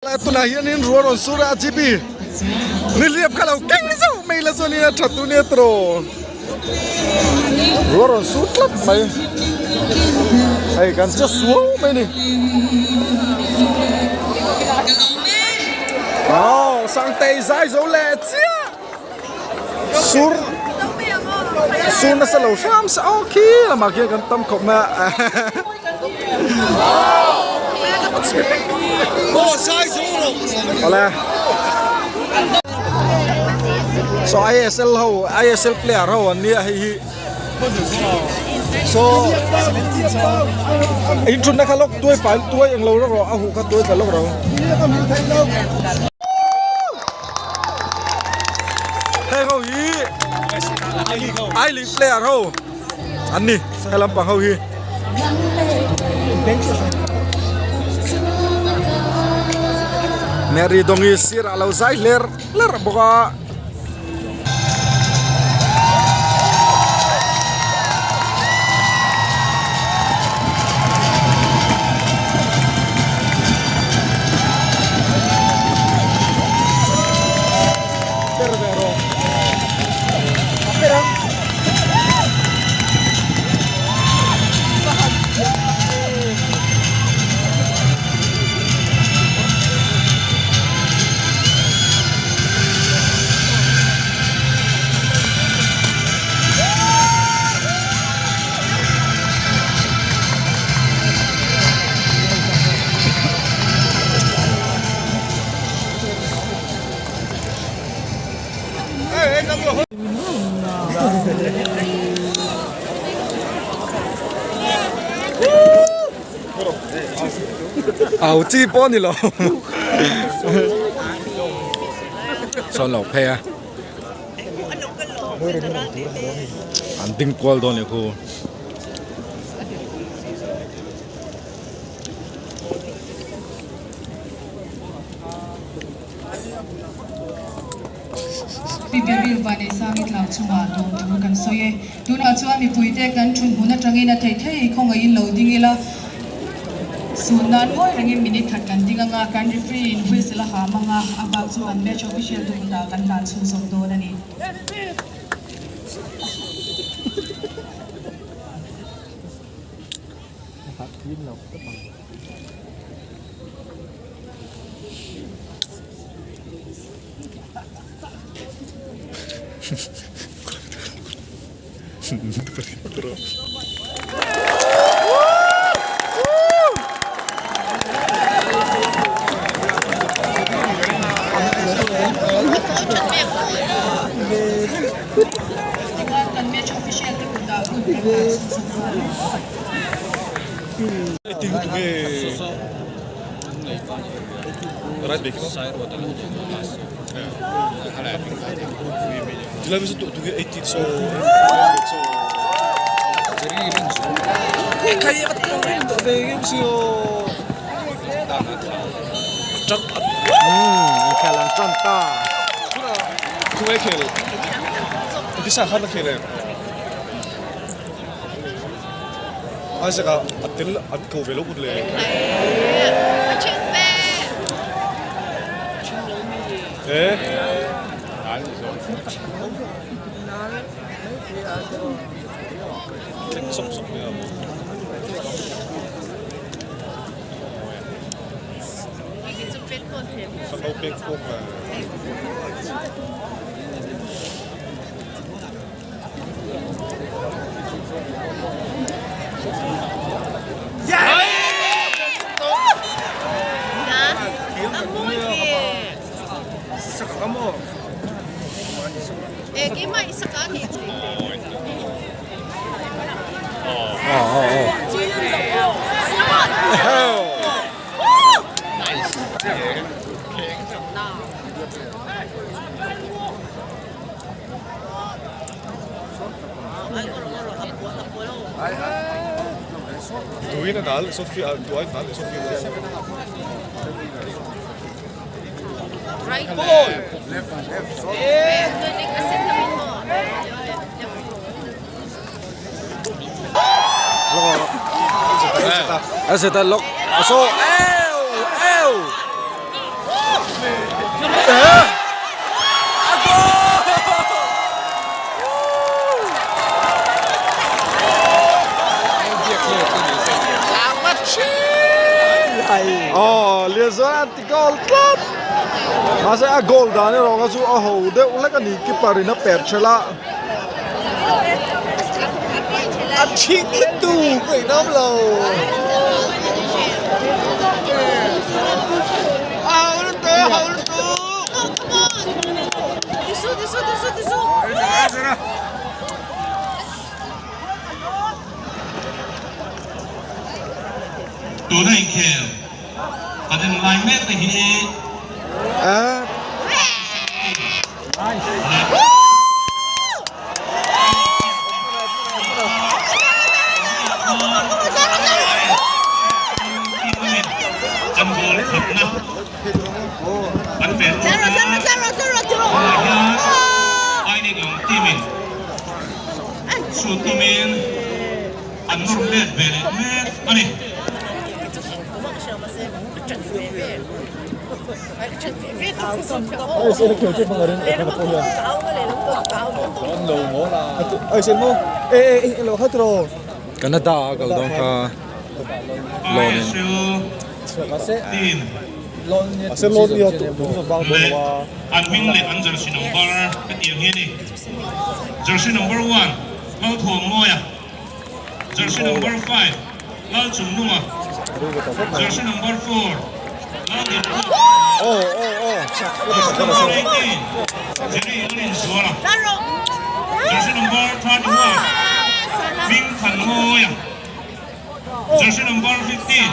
Tuna hian in ruoron sura jibi ni liep kalau keng ni so mai la so ni thatu ni tro ruoron sutlat mai ai kan cha suo mai ni sang tei zai zo le chia sur na sa lo sham sa okay la ma kia kan tam khop ma Oleh. So ISL player ho ni hi. So intun na kalok tuai file tuai ang lo ro ahu ka tuai kalok ro. Hey ho hi. Ai li player ho. An ni sa lampang ho hi. Mary dongi sir alau zai ler boka chi po ni lo son lo phe an ding kwal don ni ko Bibibil bani sangit lam chunga do tu kan soye tuna chuan mi puite kan thun buna tangina thei thei khonga in lo dingila sunan moi rangi minute khat kan dinga nga kan referee in whistle ha manga aba chuan match official tu da kan la chu som do nani Right back. Tu l'as vu to get 18 so kaya ka to be siyo chat kalang chanta tu ay kel ito sa hana kele asa ka atil at ko velo kudle Sok ya. Sakau pek kok. Kamu. Kima isa ka ni. Tuwin na dal, Sofia, tuwin dal, Sofia. Right ball. Left. Ese está loco. So, Liên dẫn anti-goal club. Masa goal dah ni orang tu de ulah kan ni keeper ni pet cela. Achik itu kau nam lo. Disu. Tụi này kêu, ở đây lại mét thì hi. Chân gol thật nè. Bắn về. Ai đi cùng team mình. Shoot team mình. Anh muốn lên về mét. Anh đi. Sẽ kiểu trên mọi người đến để có hiền. Con lầu ngó là. Xin mua. Ê lầu hết rồi. Canada cầu đông kha. Ai siêu. Team. Sẽ lon nhiều đúng rồi bao Lệ. Anh Wing Lệ anh jersey number cái tiếng here đi. Jersey number 1. Lâu thuồng ngôi à. Jersey number 5. Lâu trùng nung à. Jersey number 4. Lâu điệp nung. Number 18. Jerry Olin xuống à. Jersey number 21. Vinh Thành ngôi à. Jersey number 15.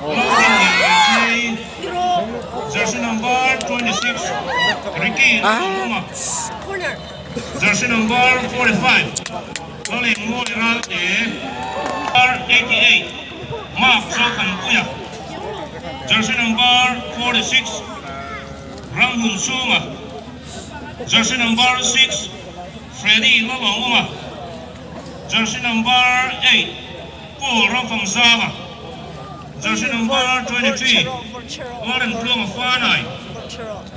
Lâu điệp Jersey number 26, Ricky Numa. Jersey number 45, Colin Moirate. Number 88, Mark Jokan. Jersey number 46, Rangun Suma. Jersey number 6, Freddie Lolonguma. Jersey number 8, Paul Rofang. Jersey number 23, Warren Plum Fanai.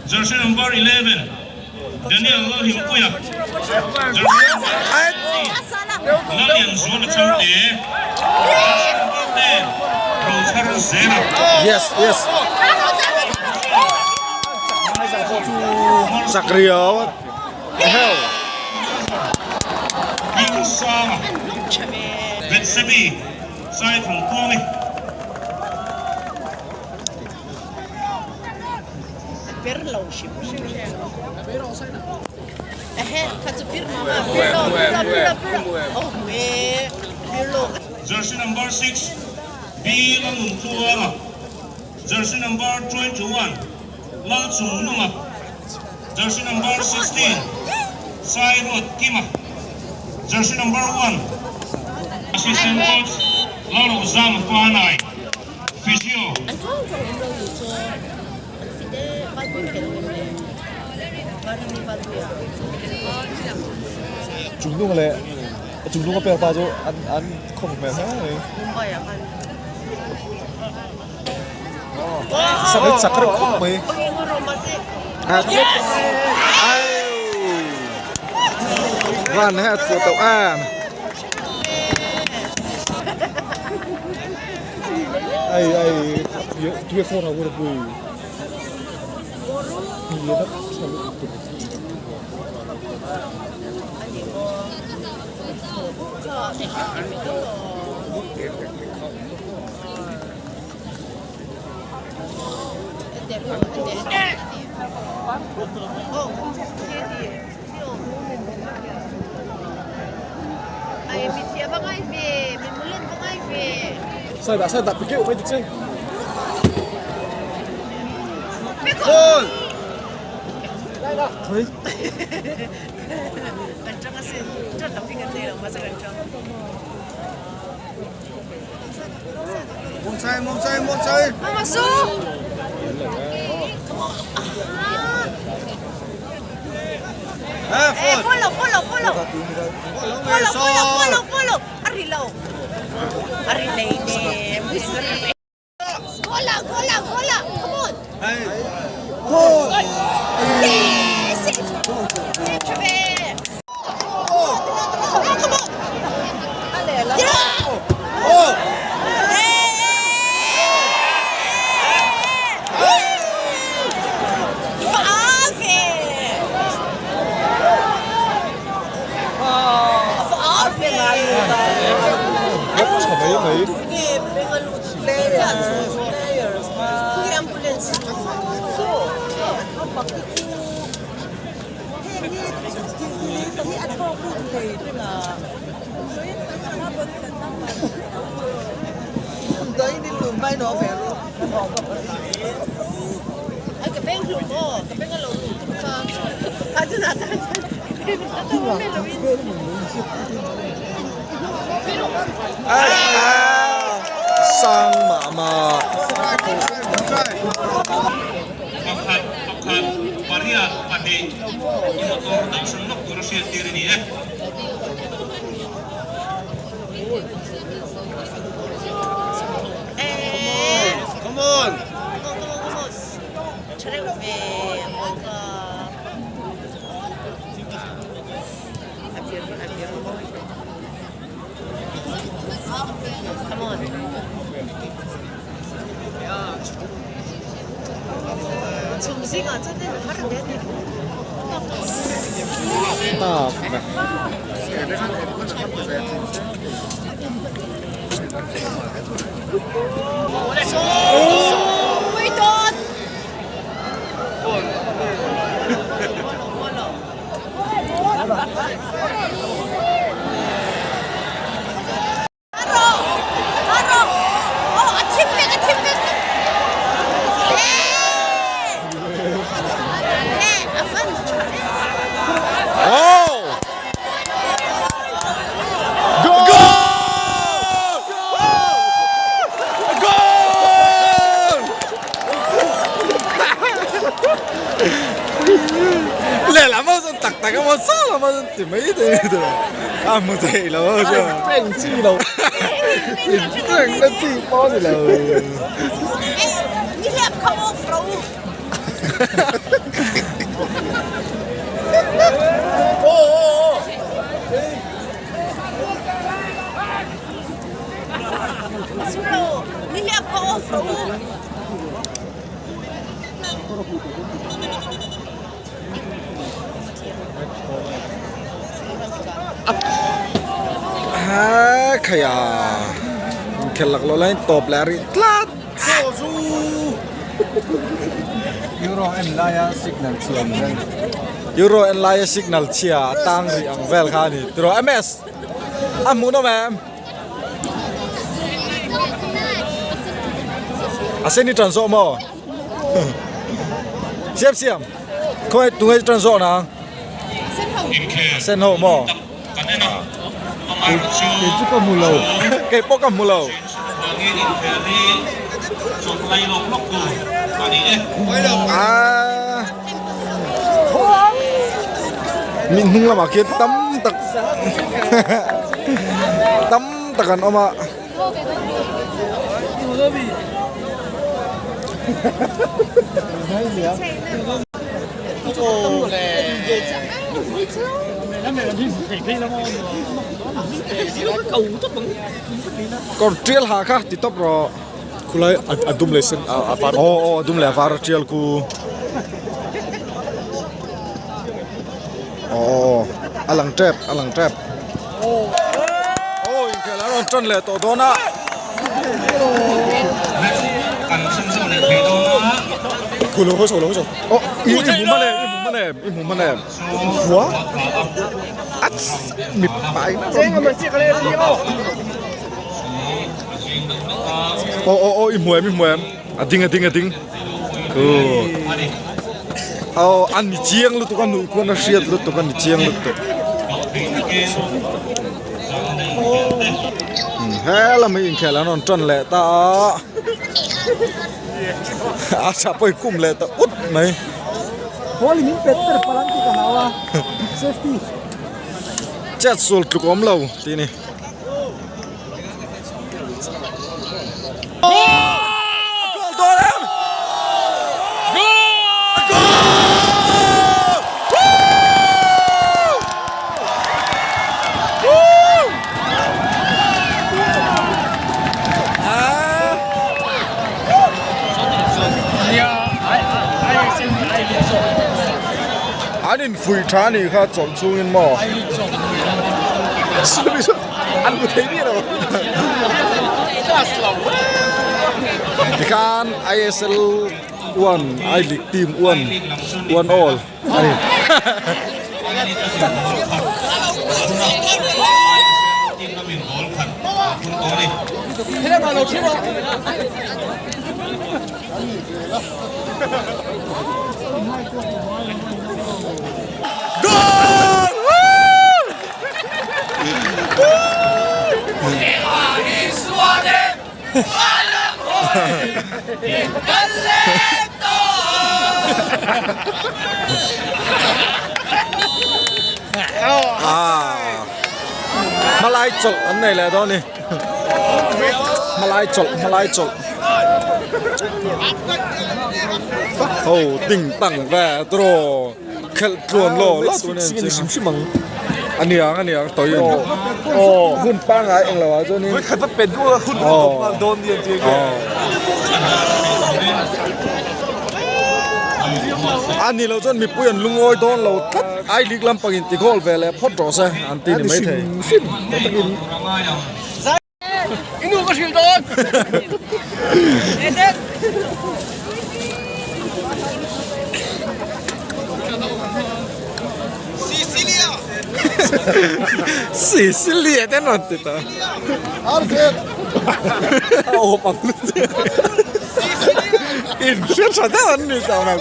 Jersey number 11, Daniel Lohim Kuya. Jersey number 10, Lalian Zona Chante. Jersey number 10, Rotar Zena. Yes. Sakrio. Hell. King Sama. Betsebi. Sai from Komi. Pirlo, Pirlo. Jersey number 6, Bila Muntuama. Jersey number 21, Lao Chung Numa. Jersey number 16, Sai Rod Kima. Jersey number 1, Assistant Coach, Lalo Zam Fanai. Physio. Chúng luôn lệ. Chúng luôn có bèo bao nhiêu ăn không mẹ thế này. Sakit không mấy. Run head for tàu an. Ai dia phone aku dah gue. Dia dah selalu itu. Saya tak fikir apa itu sih. Gol. Thôi. Kencang sih, cepat tapi kan dia masih kencang. Monsai. Masuk. Follow. Arilaw. Arilay ni. Gola. Come on. sang mama Maria Pate motor dan senok Rusia diri ni Come on. Come on. 점심아 저대로 하루 내내. tough Uy, Don! oh lẽ là mà tặc tặc mà sao là mà thì mấy thế rồi à một thế là mà chưa anh chi đâu anh đã chi bao gì là Ni lihat kamu, Frau. Frau, ni lihat kamu, Frau. à kaya kelak lo lain top lari tlat Euro and Laya signal siang dan. Euro and Laya signal chia tang ri ang vel khani tro ms amu no mem aseni transfer mo siap siap koi tungai transfer na sen ho mo Itu kau mulau. kai pokam mulo à mình hung là mà kia tắm tật tắm tật anh ông ạ còn trial hà khác thì top rồi kulai adum lesson afar oh adum le afar trial ku oh alang trap oh in kala ron tron le to dona kulo ho so oh i mu male wa at mit bai na oh im muem ading ku oh an ni chiang lu tu kan nu ko na siat lu tu kan ni chiang lu tu hela mi in khala non ton le ta a sa poi kum le ta ut mai Holi min Peter palanti ka hawa. Safety. chat sul tu kom lo ti ni อันนี้ฝุ่ยช้านี่ค่ะจงชูเงินหม้ออันกูเทนี่หรอในการ ISL อ้วนไอลีกทีมอ้วนออลอันนี้มาลายจดอันไหนแหละตอนนี้มาลายจดโอ้ติ่งตั้งแวตรเคลตรวนโลแล้วตัวนี้ชิมังอันนี้ตัวยังโอ้หุ่นป้าไงเองเหรอวะตัวนี้ไม่เคยเป็นด้วยหุ่นโดนเดียจริงอันนี้เราจนมีปุยนลุงโอยโดนเราไอลิกลำปากินติโคลเวลพอดรอซะอันตีนี่ไม่เท่อินูก็ชิลโดนซิซิเลียแต่นอนติดตาโอ้ปังลุดอินเชื่อฉันได้วันนี้จ้านะ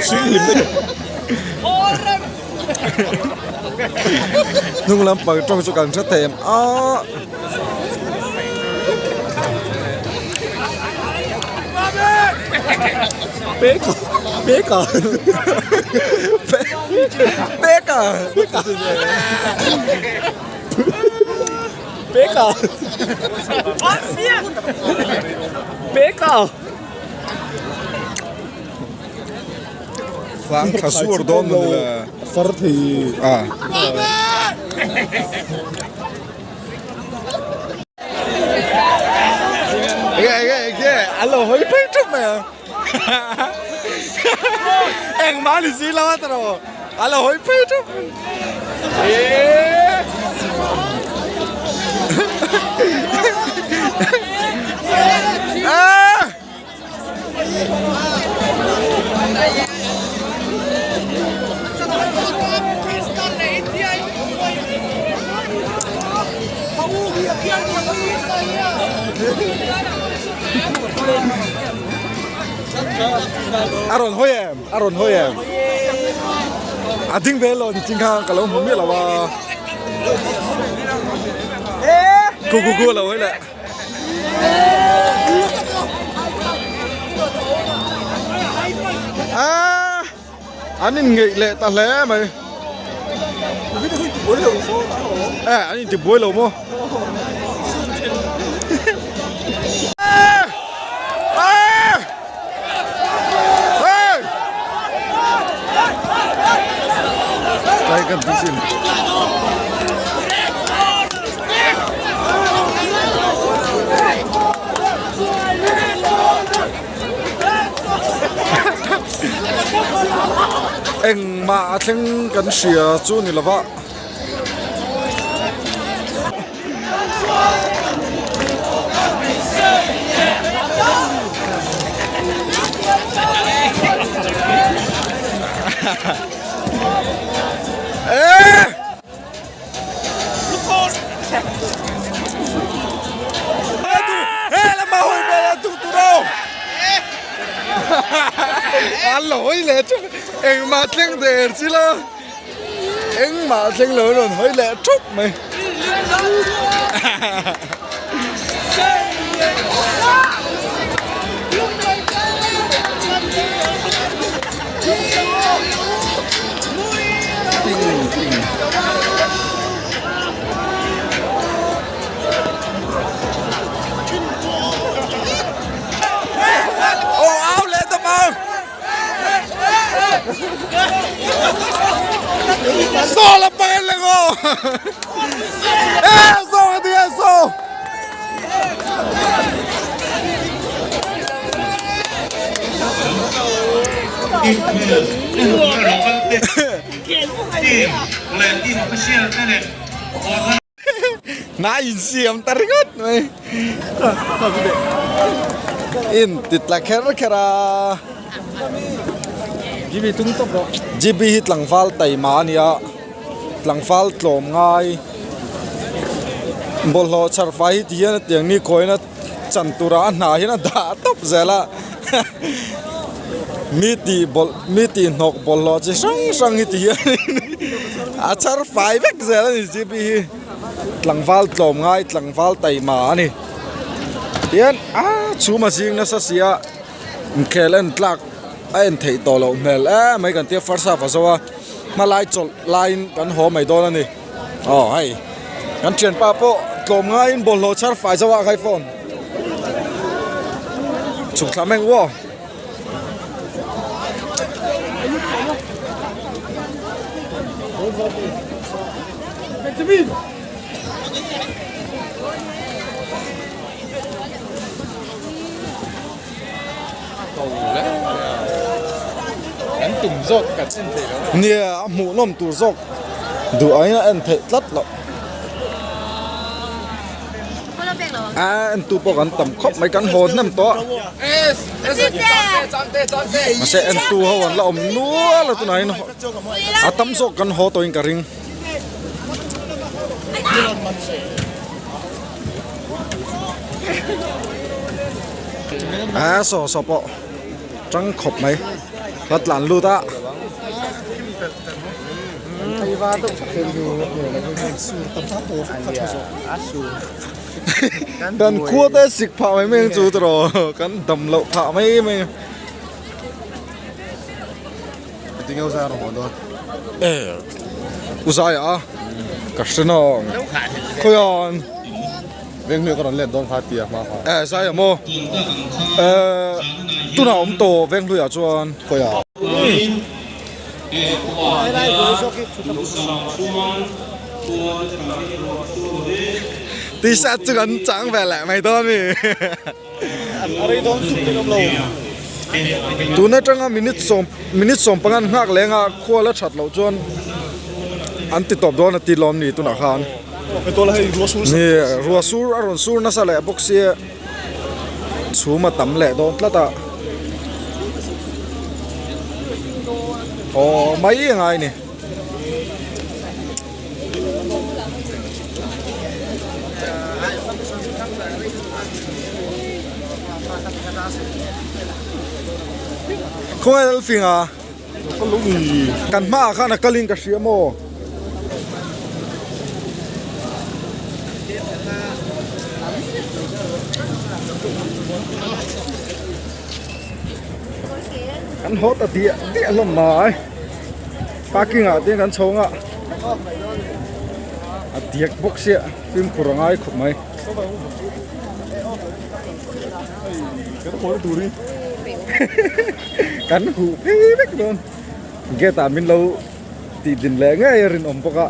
ซิลิมนุ่งลำปางตรงสุกันชัดเต็มอ๋อเป๊กฟังข้าสู้โดนเลยฟัดทีเฮ้อัลโหลเฮ้ยไปจุ๊บไหมเอ็งมาลิซีแล้วตลอดอัลโหลเฮ้ยไปจุ๊บอารอนโฮยมอาทิ้งเวลล์จริงๆค่ะกะลงผมมีหรอวะกูเราไว้แหละอันนี้ไงแหละตาแหลไหมอันนี้จะบวยเรามั้งไปกันที่สินเอ็งมาถึงกันเสียจูนี่ละวะAllora, em mà tiếng để chứ là em mà tiếng lớn rồi hơi lẹ chút mày Solo la pelle go! So, น่าอินเสียมตะริกดไหมอินติดละแค่ระจีบีตุ้งตบจีบีฮิตหลังฟ้าไต่มาเนี่ยหลังฟ้าโกลมง่ายบอลหัวชาร์ฟฮิตเยอะอย่างนี้คอยนะจันตุราหนาเห็นนะด่าตบเสียละมีตีนกบอลหัวจะสั่งฮิตเยอะอาชาร์ฟเบ็กเสียละนี่จีบีหลังฟ้าโกลมง่ายหลังฟ้าไต่มานี่เดี๋ยวชูมาสิงนะสัสยาเคลนตลักไอ้เทย์ตัวเราเมลไม่กันเที่ยวฟาร์ซาฟาสวะมาไล่จดไล่กันหัวไม่โดนนี่อ๋อให้กันเชียนป้าโป้กลมง่ายบอลโลชาร์ไฟสวะไฮโฟนฉุกทำแม่งวะตุ่มโซกกับเส้นเตะแล้ว เนี่ยหมูน้มตัวซอกดูไอ้เนี่ยเทย์ลัดหรออันตัวปกันต่ำคบไม่กันโหดน้ำตัวมาเสอันตัวเขาวันละอมนัวละตัวไหนเนาะอาตั้มซอกกันโหตัวเองกระริงสอบปะจังขบไหมรัดหลานลูตากันขั้วแต่สิกผ่าไม่จูตรอกันดำเหลาผ่าไม่จริงๆอุตส่าห์ของตัวอุตส่าห์อ่ะกัสนองคุยอนเรื่องนี้ก็เล่นโดนพาเตียมาใช่โมตุน่าอมโตเว้งลุยอ่ะจวนคุยอ่ะ第三这个长回来没多米，ตัวนั้นจังมินิสองปังงันหักแรงอ่ะขั้วแล้วฉัดเหล่าจวนอันติดตบโดนตีลมนี่ตัวหนักขานนี่รัวซูร์อารอนซูร์นั่นสละบ็อกเซียชูมาต่ำแหละโดนแล้วแต่โอ้ไม่ยังไงนี่คุณเอลฟิงอ่ะกันมาข้านักลิงกับเสียโมกันโหดแต่เดียลมมาปากิ้งอ่ะเดียกันชงอ่ะเดียกบ็อกเสียฟิล์มขรางไอ้ขุดไหมกันหูพี่เล็กโดนเกตามินเราตีดินแรงไงรินอมปะกะ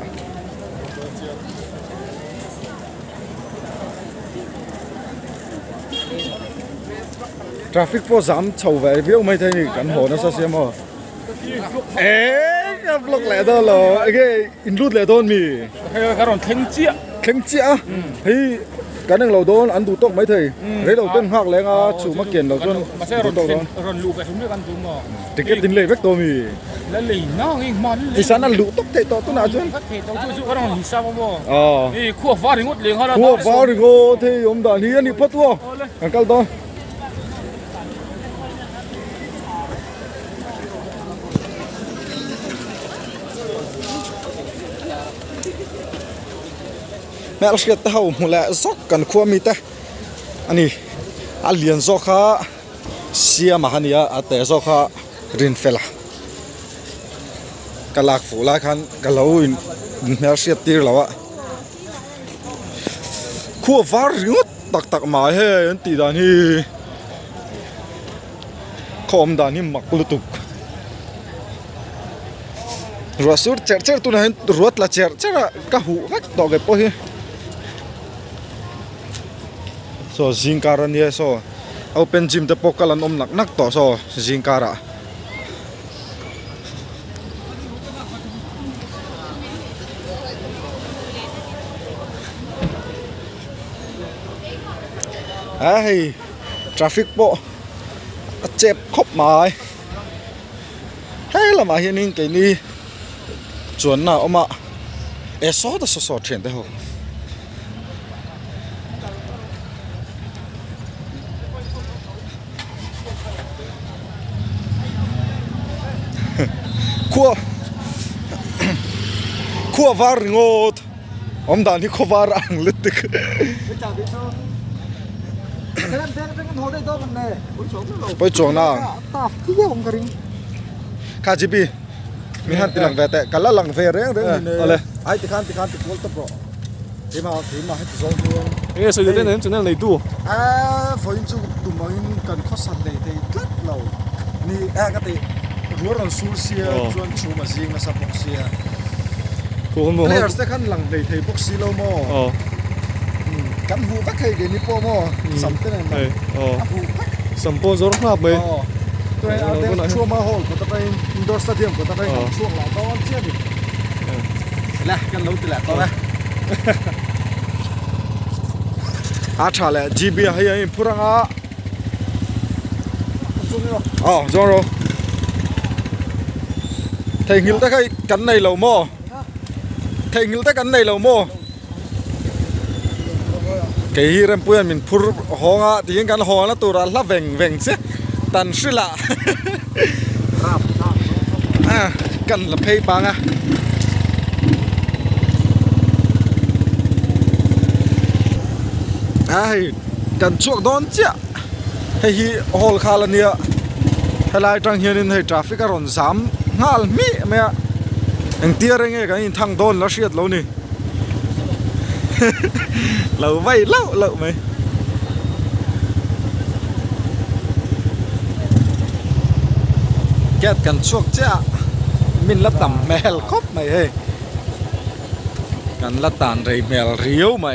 ทราฟิกพอสามเฉาแหวกเบี้ยวไม่ใช่กันโหนะซะเสียมั้งกับล็อกแหล่ตัวเหรอไอ้แกอินรูดแหล่ตัวมีให้การอนเข่งเจี๊ยเฮ้ยกันนึงเราโดนอันดูตกไม่ถึงเฮ้ยเราเป็นหักแรงอ่ะชูมาเกี่ยนเราจนมาใช่รอนลูกไปทุ่มด้วยกันทุ่มอ่ะติเก็ตดินเลยเวกตัวมีแล้วหลีน้องอีกมันที่ฉันนั่นลูกตกเตะต่อตัวหน้าจนเตะต่อจู่ๆก็ต้องหิซาบ่อ๋อนี่ขั้วฟ้าถึงงดเลี้ยงเขาแล้วขั้วฟ้าถึงโอ้ที่ยมด่านนี้นี่พัดตัวกันกัลตัวแม่เราเชื่อเท่าหมดแล้วซอกกันขั้วมีแต่อันนี้อันเลียนซอกค่ะเสียมาฮันนี่อ่ะแต่ซอกค่ะรินเฟล่ากันหลักฟูลาคันกันเราอินแม่เราเชื่อตีเราอ่ะขั้วฟ้าริงตักมาเฮ้ยตีดานี่คอมดานี่มักลุตุกรัวสูดเจอตัวนั้นรัวละเจอก็หูก็ตอกไอ้พวกนี้so zingkaran dia so open gym te pokalan nak to so zingkara ไอ้ทราฟิกโปเจ็บครบหมายเฮ้ยละมาเฮียนิ่งไก่นี่จวนน่ะเอามาซอสเทียนได้หรอขัววารงดอมดานที่ขัววารอังลึกตึกไปจวงน่ะข้าจิบีมีหันติลังเวแต่กันละลังเวเรื่องนี่เลยไอ้ติคันติโกลตโปรที่มาให้ติโซนตัว เอ้ยสุดยอดเลยจุดนั้นเลยดู ฝนจุตุมังกันข้อสันเลยที่กัดเรานี่ก็ติรัวรันสูเสียจวนชูมาซิงมาสับบ็อกเสีย กูคนบอก เพลย์สเตคันหลังเลยที่บ็อกซี่เราโม่กันหูพักให้เกนี่พอโม่สัมเต้นนั่นหูพัก สัมปอนเซอร์ครับไหม ตัวเอาเด็กชัวมาโฮลก็ต้องไปอินดอร์สเตเดียมก็ต้องไปช่วงหลังตอนเชี่ยดิแหละกันรู้ติแหละตอนนั้นอาชาแหละ GB ให้ยังพูดงาอ๋อจงรู้เทงิลตะไคกันในเหล่าโม่เทงิลตะกันในเหล่าโม่เกี่ยเรื่องเพื่อนมันพูดห้องอ่ะที่ยังกันห้องแล้วตัวเราละเว่งเสียตันสิละกันละเพย์ปังอ่ะไอ้กันช่วงโดนเจ้าให้ฮีฮอลคาลเนี่ยให้ไล่ทางเฮียนินให้ทราฟิกการอนสามงาลมีไหมอ่ะยังเตี้ยเร่งไงกันทางโดนแล้วเสียดเรานี่เราไว้เล่าไหมแกกันช่วงเจ้ามินละต่ำแมลครบไหมเฮ้กันละตานไรแมลเรียวไหม